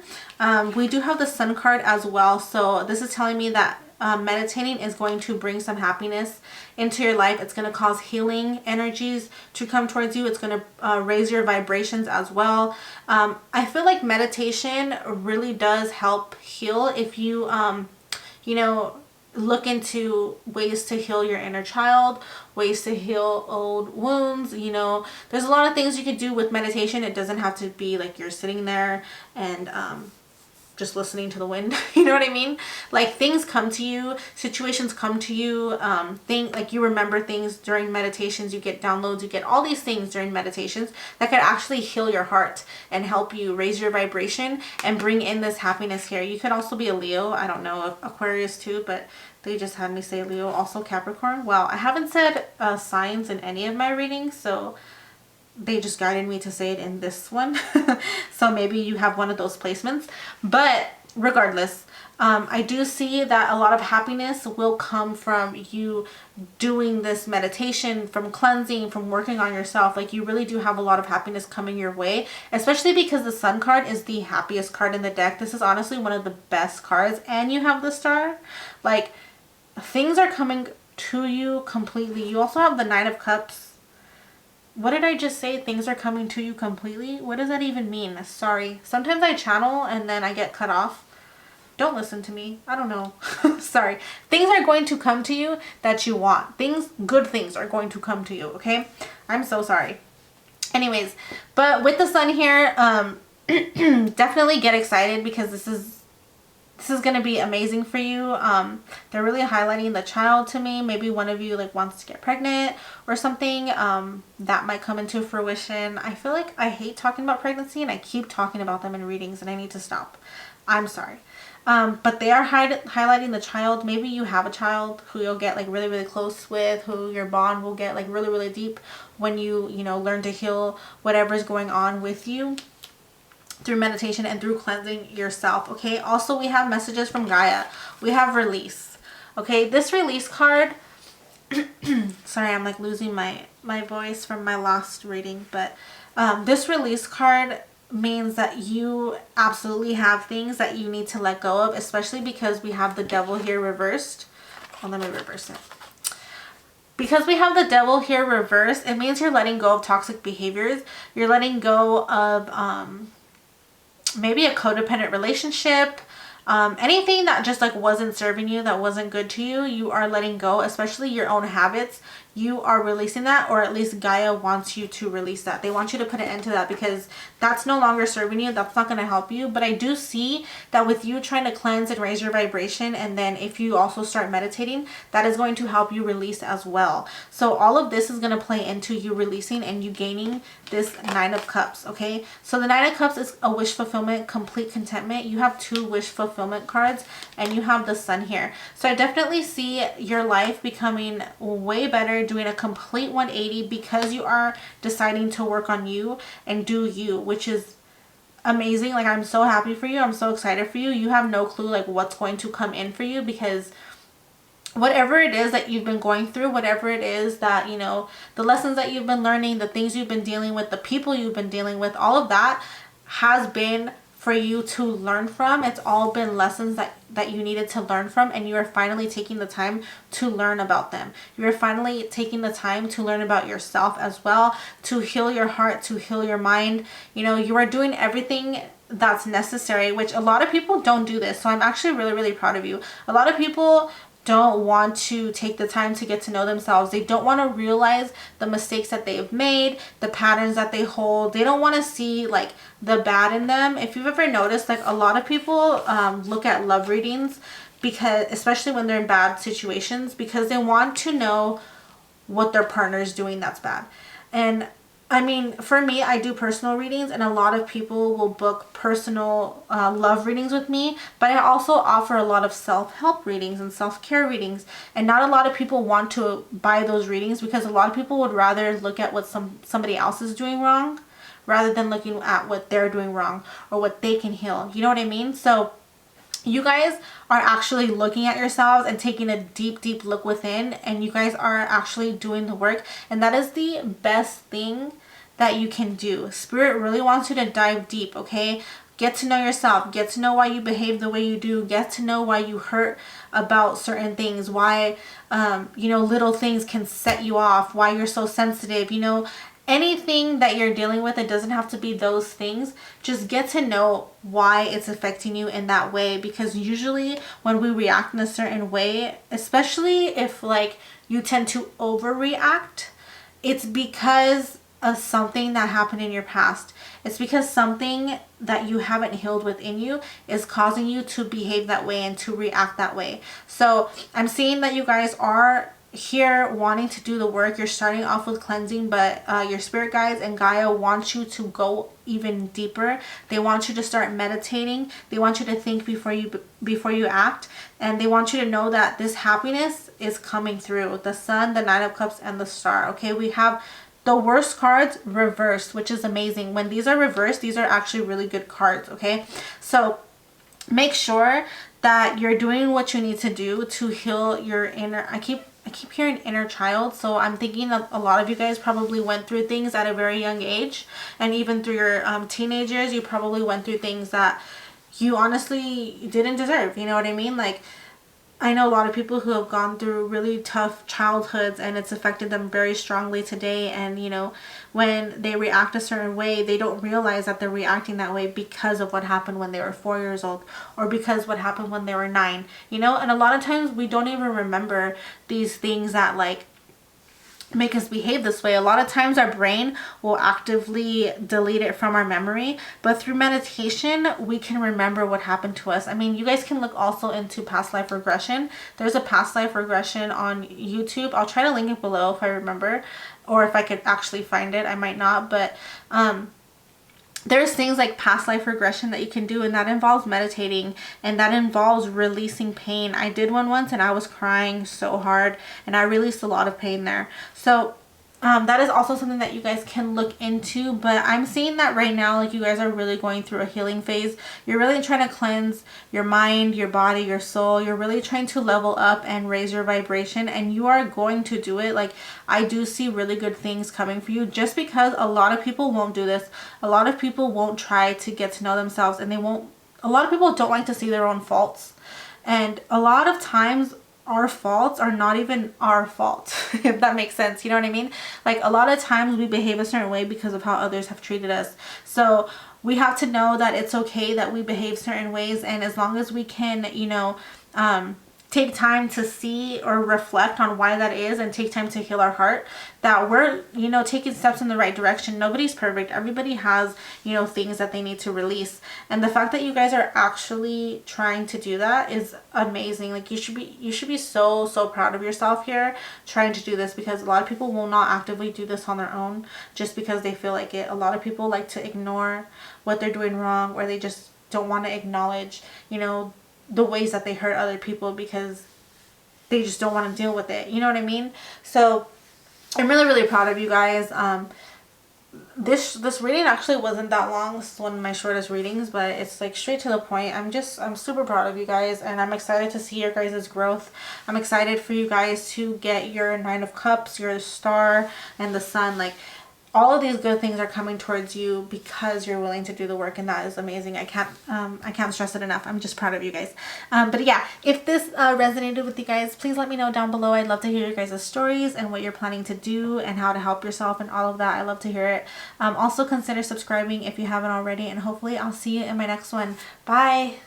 We do have the Sun card as well, so this is telling me that meditating is going to bring some happiness into your life. It's going to cause healing energies to come towards you. It's going to raise your vibrations as well. I feel like meditation really does help heal if you, you know, look into ways to heal your inner child, ways to heal old wounds. You know, there's a lot of things you could do with meditation. It doesn't have to be like you're sitting there and just listening to the wind. You know what I mean? Like, things come to you, situations come to you, like you remember things during meditations, you get downloads, you get all these things during meditations that could actually heal your heart and help you raise your vibration and bring in this happiness here. You could also be a Leo, I don't know, Aquarius too, but they just had me say Leo, also Capricorn. Well, I haven't said signs in any of my readings, so they just guided me to say it in this one. So maybe you have one of those placements. But regardless, I do see that a lot of happiness will come from you doing this meditation, from cleansing, from working on yourself. Like, you really do have a lot of happiness coming your way, especially because the Sun card is the happiest card in the deck. This is honestly one of the best cards, and you have the Star. Like, things are coming to you completely. You also have the Nine of Cups. What did I just say? Things are coming to you completely? What does that even mean? Sorry. Sometimes I channel and then I get cut off. Don't listen to me. I don't know. Sorry. Things are going to come to you that you want. Good things are going to come to you, okay? I'm so sorry. Anyways, but with the Sun here, definitely get excited because this is going to be amazing for you. They're really highlighting the child to me. Maybe one of you like wants to get pregnant or something. That might come into fruition. I feel like I hate talking about pregnancy and I keep talking about them in readings and I need to stop. I'm sorry. But they are highlighting the child. Maybe you have a child who you'll get like really, really close with, who your bond will get like really, really deep when you know, learn to heal whatever's going on with you through meditation and through cleansing yourself. Okay, also we have messages from Gaia. We have release. Okay, this release card, sorry, I'm like losing my voice from my last reading, but this release card means that you absolutely have things that you need to let go of, especially because we have the Devil here reversed. Oh, let me reverse it. Because we have the Devil here reversed, it means you're letting go of toxic behaviors. You're letting go of maybe a codependent relationship, anything that just like wasn't serving you, that wasn't good to you. You are letting go, especially your own habits. You are releasing that, or at least Gaia wants you to release that. They want you to put an end to that because that's no longer serving you. That's not going to help you. But I do see that with you trying to cleanse and raise your vibration, and then if you also start meditating, that is going to help you release as well. So all of this is going to play into you releasing and you gaining this Nine of Cups. Okay, so the Nine of Cups is a wish fulfillment, complete contentment. You have two wish fulfillment cards and you have the Sun here. So I definitely see your life becoming way better, doing a complete 180 because you are deciding to work on you and do you, which is amazing. Like, I'm so happy for you. I'm so excited for you. You have no clue like what's going to come in for you because whatever it is that you've been going through, whatever it is that, you know, the lessons that you've been learning, the things you've been dealing with, the people you've been dealing with, all of that has been for you to learn from. It's all been lessons that you needed to learn from, and you are finally taking the time to learn about them. You're finally taking the time to learn about yourself as well, to heal your heart, to heal your mind. You know, you are doing everything that's necessary, which a lot of people don't do this. So I'm actually really, really proud of you. A lot of people don't want to take the time to get to know themselves. They don't want to realize the mistakes that they've made, the patterns that they hold. They don't want to see like the bad in them. If you've ever noticed, like a lot of people look at love readings, because especially when they're in bad situations, because they want to know what their partner is doing that's bad. And I mean, for me, I do personal readings, and a lot of people will book personal love readings with me, but I also offer a lot of self-help readings and self-care readings, and not a lot of people want to buy those readings because a lot of people would rather look at what somebody else is doing wrong rather than looking at what they're doing wrong or what they can heal. You know what I mean? So you guys are actually looking at yourselves and taking a deep, deep look within, and you guys are actually doing the work, and that is the best thing that you can do. Spirit really wants you to dive deep, okay? Get to know yourself, get to know why you behave the way you do, get to know why you hurt about certain things, why you know, little things can set you off, why you're so sensitive, you know. Anything that you're dealing with, it doesn't have to be those things. Just get to know why it's affecting you in that way, because usually when we react in a certain way, especially if like you tend to overreact, it's because of something that happened in your past. It's because something that you haven't healed within you is causing you to behave that way and to react that way. So I'm seeing that you guys are here wanting to do the work. You're starting off with cleansing, but your spirit guides and Gaia want you to go even deeper. They want you to start meditating. They want you to think before you act, and they want you to know that this happiness is coming through. The Sun, the Nine of Cups, and the Star. Okay, we have the worst cards reversed, which is amazing. When these are reversed, these are actually really good cards. Okay, so make sure that you're doing what you need to do to heal your inner, I keep hearing inner child, so I'm thinking that a lot of you guys probably went through things at a very young age, and even through your teenage years, you probably went through things that you honestly didn't deserve. You know what I mean? Like, I know a lot of people who have gone through really tough childhoods, and it's affected them very strongly today. And you know, when they react a certain way, they don't realize that they're reacting that way because of what happened when they were 4 years old, or because what happened when they were 9, you know. And a lot of times we don't even remember these things that like make us behave this way. A lot of times our brain will actively delete it from our memory, but through meditation we can remember what happened to us. I mean, you guys can look also into past life regression. There's a past life regression on YouTube. I'll try to link it below if I remember, or if I could actually find it. I might not, but there's things like past life regression that you can do, and that involves meditating, and that involves releasing pain. I did one once and I was crying so hard, and I released a lot of pain there. So that is also something that you guys can look into. But I'm seeing that right now, like, you guys are really going through a healing phase. You're really trying to cleanse your mind, your body, your soul. You're really trying to level up and raise your vibration, and you are going to do it. Like, I do see really good things coming for you, just because a lot of people won't do this. A lot of people won't try to get to know themselves, and a lot of people don't like to see their own faults. And a lot of times our faults are not even our fault, if that makes sense. You know what I mean? Like, a lot of times we behave a certain way because of how others have treated us. So we have to know that it's okay that we behave certain ways, and as long as we can, you know, take time to see or reflect on why that is, and take time to heal our heart, that we're, you know, taking steps in the right direction. Nobody's perfect. Everybody has, you know, things that they need to release. And the fact that you guys are actually trying to do that is amazing. Like, you should be so proud of yourself here, trying to do this, because a lot of people will not actively do this on their own just because they feel like it. A lot of people like to ignore what they're doing wrong, or they just don't want to acknowledge, you know, the ways that they hurt other people, because they just don't want to deal with it. You know what I mean? So I'm really proud of you guys. This reading actually wasn't that long. This is one of my shortest readings, but it's like straight to the point. I'm super proud of you guys, and I'm excited to see your guys' growth. I'm excited for you guys to get your Nine of Cups, your Star, and the Sun. Like, all of these good things are coming towards you because you're willing to do the work, and that is amazing. I can't stress it enough. I'm just proud of you guys. But yeah, if this resonated with you guys, please let me know down below. I'd love to hear your guys' stories and what you're planning to do and how to help yourself and all of that. I love to hear it. Also consider subscribing if you haven't already, and hopefully I'll see you in my next one. Bye.